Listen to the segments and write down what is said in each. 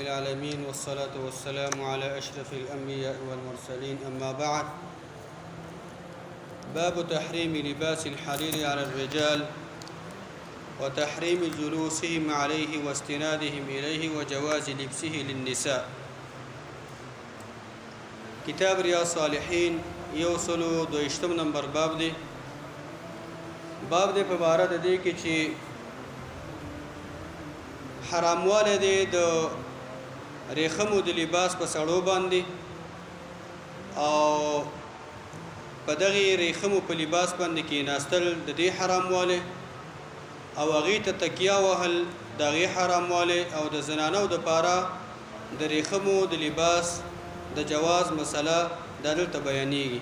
العالمين والصلاة والسلام على أشرف الأنبياء والمرسلين أما بعد باب تحريم لباس الحرير على الرجال وتحريم جلوسهم عليه واستنادهم إليه وجواز لبسه للنساء كتاب رياض صالحين يوصلوا دوشتم نمبر باب دي په باره د دې کې چې حرامواله دی د ریخمو د لباس په سړو باندې او په دغه ریخمو په لباس باندې کې ناستل د دې حرامواله او هغه ته تکیه وهل دغه حرامواله او د زنانو د پاره د ریخمو د لباس د جواز مسله دلته بیانېږي.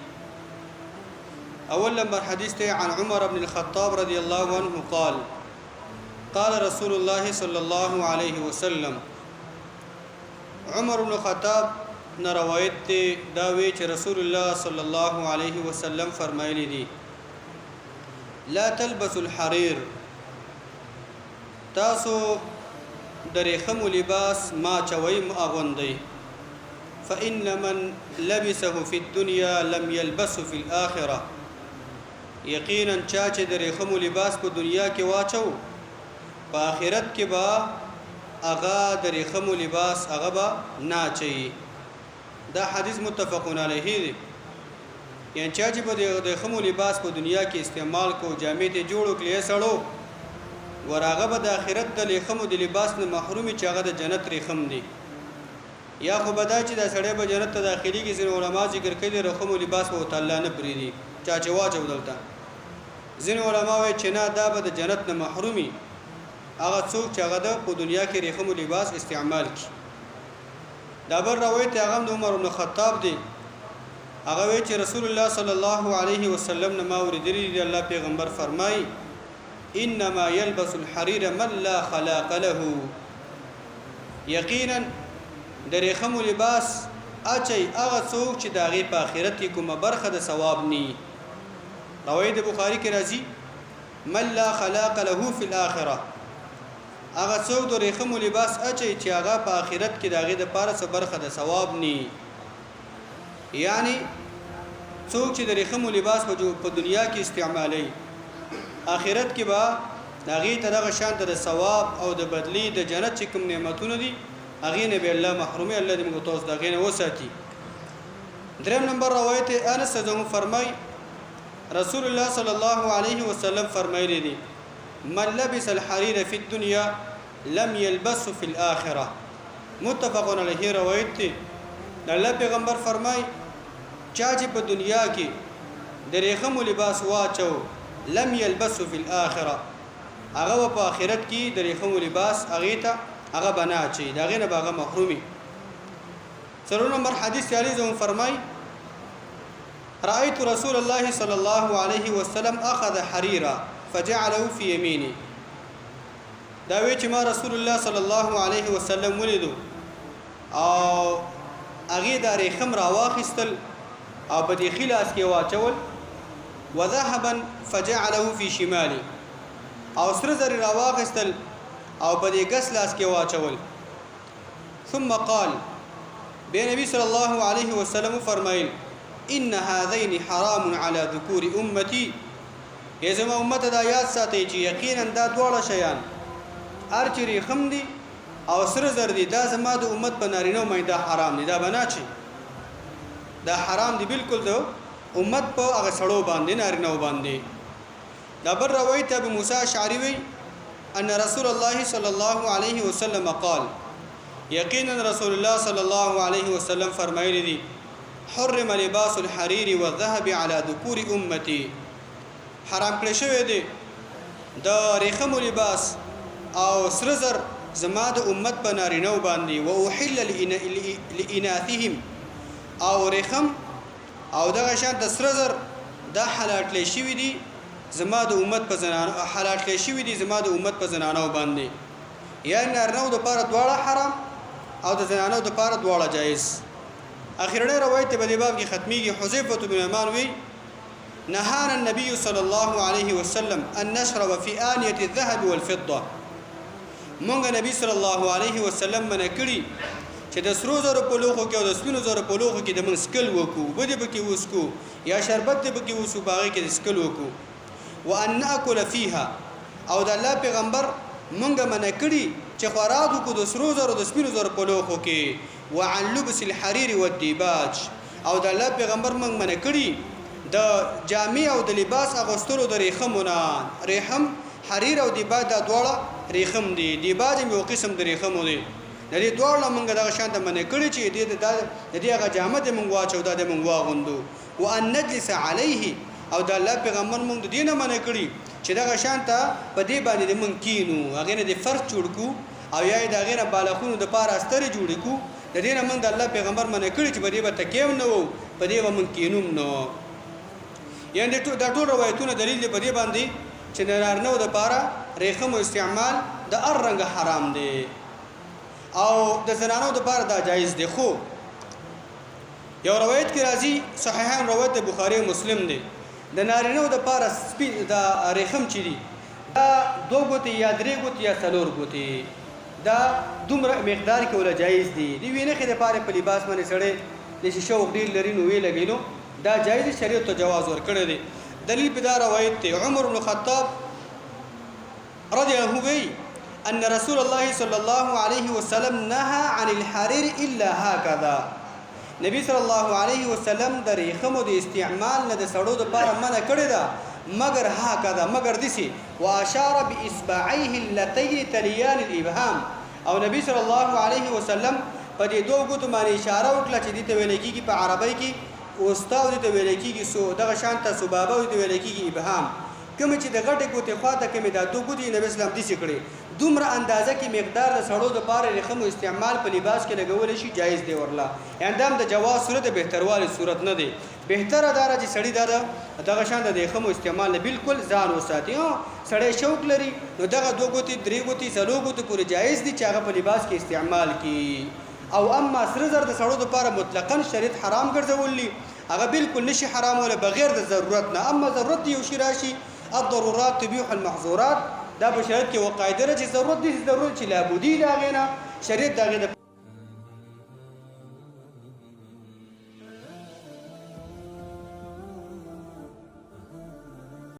أول نمبر حديث عن عمر بن الخطاب رضي الله عنه قال قال رسول الله صلى الله عليه وسلم عمر بن الخطاب نروایت داوی چې رسول الله صلى الله عليه وسلم فرمایلی دي لا تلبسوا الحرير تاسو درېخم لباس ما چوي اغوندي فإن من لبسه في الدنيا لم يلبسه في الآخرة یقینا چا چې د ریخمو لباس په دنیا کې واچو په آخرت کې با اغا د ریخمو لباس هغه با نه چي. دا حدیث متفقون علیه دی یعنی چا چې په د ریخمو لباس په دنیا کې استعمال کو جامې ته جوړو کړي سړو ورغه به د آخرت د ریخمو د لباس نه محرومي چې هغه د جنت ریخم دی یا خو بدا چې د سړی به جنت ته داخلي کې ځینې علما ذکر کوي د ریخمو لباس په تعالی نه پریدي چا چې واچو دلته ځینې علما وایي چې نه دا به د جنت نه محرومي هغه څوک چې هغه د په دنیا کې ریخمو لباس استعمال کړي. دا بل روایت هغه د عمر بن خطاب دی هغه وایي چې رسول الله صلی الله علیه وسلم نه ما اوریدلی دی الله پیغمبر فرمایي انما يلبس الحرير من لا خلاق له یقینا د ریخمو لباس اچي هغه څوک چې داغه په آخرت کې کومه برخه د ثواب ني. روایت بخاری کې راځي من لا خلاق له في الاخره هغه څوک د ریخمو لباس اچي چې هغه په آخرت کې داغه د پاره څه برخه د ثواب ني. یعنی څوک چې د ریخمو لباس په دنیا کې استعمالي آخرت کې به داغه ته دغه شان د ثواب او د بدلی د جنت چې کوم نعمتونه دي هغه نه به الله محرومي الله دې موږ تاسو دغه نه وساتي. دریم نمبر روایت انس رضی فرمای رسول الله صلی الله علیه وسلم فرمایلی دي من لبس الحرير في الدنيا لم يلبسه في الاخره متفق علیه روایت دی. الله پیغمبر فرمای چا چې په دنیا کې د ریخمو لباس واچو لم يلبسه في الاخره هغه په آخرت کې د ریخمو لباس هغه ته هغه بنا چي داغه نه باغه محرومي. سرور نمبر حدیث علی زم فرمای رأيت رسول الله صلى الله عليه وسلم اخذ حريرا فجعله في يمينه دا وی چې ما رسول الله صلى الله عليه وسلم ولیدو او هغه د ریخم را واخستل او په دې خلاص کې واچول وذهبا فجعله في شماله او سر زر را واخستل او په دې ګس لاس کې واچول. ثم قال بي نبی صلی الله علیه وسلم فرمایل ان هذين حرام على ذكور امتي یزما امت د آیات ساتي چې یقینا دا دواړه شیان ارچری خم دي او سر زر دي دا زما د امت په نارینه مېدا حرام دي دا بنا چی دا حرام دي بالکل دو امت په هغه سړو باندې نارینه باندې. دا بر روایت ابو موسی اشعری وی ان رسول الله صلى الله عليه وسلم قال يقينا رسول الله صلى الله عليه وسلم فرمایلی دي حرم لباس الحرير والذهب على ذكور امتي حرام کړی شوی دی د ریخمو لباس او سرزر زما د امت په نارینه باندې او احل لاناثهم او ریخم او دغه شان د سرزر د حلال کړی شوی دی زما د امت په زنانو حلال کړی شوی دي زما د امت په زنانو باندې یا نارینه د پاره دواړه حرام او د زنانو د پاره دواړه جایز. اخیرنه روایت په دې باب کې ختميږي. حذیفه بن یمان وی نهانا النبي صلى الله عليه وسلم ان نشرب في آنية الذهب والفضة مونږ نبی صلی الله علیه وسلم منع کړي چې د سرو زرو په لوښو کې او د سپینو زرو په لوښو کې د موږ سکل وکړو، اوبه دې پکې وڅښو یا شربت دې پکې وڅښو، په هغې کې د سکل وکړو. وان ناکل فیها، او د الله پیغمبر مونږ منع کړي چې خوراک وکړو د سرو زرو د سپینو زرو په لوښو کې. وعن لبس الحریر والدیباج، او د الله پیغمبر مونږ منع کړي د جامې او د لباس اغوستلو د ریخمو نه. ریخم حریر او دیباج دا دواړه ریخم دي، دیباج هم یو قسم د ریخمو دی. د دې دواړه مونږ دغه شان ته منع کړي چې د دې هغه جامه دې مونږ واچو، دا دې مونږ واغوندو. وان نجلس علیه، او د الله پیغمبر مونږ د دې نه منع کړي چې دغه شان ته په دې باندې د مونږ کینو، هغې نه د فرش جوړ کړو او یا یې د هغې نه بالښتونو دپاره استرې جوړې کړو. د دې نه مونږ د الله پیغمبر منع کړي چې په دې به تکیه هم نه وو، په دې به مونږ کینو هم نه وو. یعنې دا ټول روایتونه دلیل دی په دې باندې چې د نارینهو دپاره ریخمو استعمال د هر رنګه حرام دی او د زنانو دپاره دا جایز دی. خو یو روایت کې راځي، صحیحان روایت د بخاري او مسلم دی، د نارینهو دپاره سپین د ریخم چې دي دا 2 ګوتې یا 3 ګوتې یا 4 ګوتې، دا دومره مقدار کې ولا جایز دي. د یوې نښې دپاره په لباس باندې سړی داسې شوق ډېر لري نو ویې لګوي، نو دا جایز دی، شریعت ته جواز ورکړی دی. دلیل په دا روایت دی، عمر بن الخطاب رضی الله عنه وی ان رسول الله صلی الله علیه وسلم نهى عن الحرير الا هكذا، نبی صلی الله علیه وسلم د ریخمو د استعمال نه د سړو دپاره منع کړې ده، مگر هكذا، مگر داسې. واشار باصبعيه اللتين تليان الابهام، او نبی صلی الله علیه وسلم په دې 2 ګوتو باندې اشاره وکړه چې دې ته ویل کېږي په عربۍ کې وسطا، او دې ته ویل کېږي دغه شان ته سبابه، او دې ته ویل کېږي ابهام. کومې چې د غټې ګوتې خواته کومې دا 2 ګوتې نبی اسلام داسې کړې، دومره اندازه کې مقدار د سړو دپاره ریخمو استعمال په لباس کې لګولی شي، جایز دی ورله. یعنې دا هم د جواز صورت د بهتروالي صورت نه دی. بهتره دا ده چې سړي دغه شان د ریخمو استعمال نه بالکل ځان وساتي. سړی شوق لري نو دغه 2 ګوتې 3 ګوتې 4 ګوتې پورې جایز دي چې هغه په لباس کې استعمال کړي. او اما سره زر د سړو دپاره مطلقاً شریعت حرام ګرځولی، هغه بالکل نشي حرامولی بغیر د ضرورت نه. اما ضرورت یو شي راشي، الضرورات تبيح المحظورات، دا په شریعت کې یوه قاعده ده چې ضرورت داسې ضرورت چې لابودي د هغې نه شریعت د هغې